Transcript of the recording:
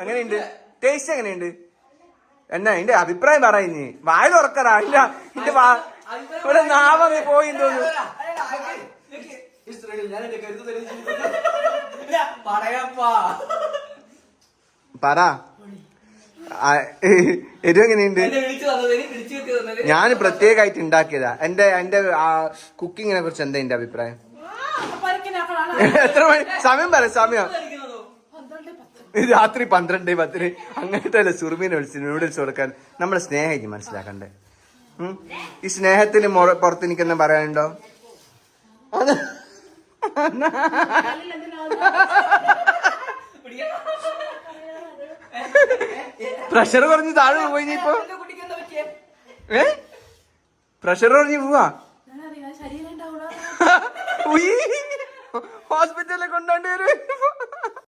എങ്ങനെയുണ്ട്? ടേസ്റ്റ് എങ്ങനെയുണ്ട്? എന്നാ എന്റെ അഭിപ്രായം പറയുന്നേ. വായ തുറക്കറാ. എന്റെ ഇവിടെ നാവങ്ങ് പോയി തോന്നുന്നു. പറ എങ്ങനെയുണ്ട്? ഞാൻ പ്രത്യേകമായിട്ട് ഉണ്ടാക്കിയതാ. എന്റെ കുക്കിങ്ങിനെ കുറിച്ച് എന്താ എന്റെ അഭിപ്രായം? എത്ര മണി സമയം പറ. സമയം രാത്രി 12:10. അങ്ങനത്തെ അല്ല സുറുമീനെ വിളിച്ച് നൂഡിൽസ് കൊടുക്കാൻ. നമ്മളെ സ്നേഹം മനസ്സിലാക്കണ്ടേ? ഈ സ്നേഹത്തിന് പുറത്ത് എനിക്കെന്താ പറയാനുണ്ടോ? പ്രഷർ കുറഞ്ഞ് താഴെ പോയി. ഇപ്പൊ പ്രഷർ കുറഞ്ഞ് പോവാ. ഹോസ്പിറ്റലിൽ കൊണ്ടോണ്ടി വരും.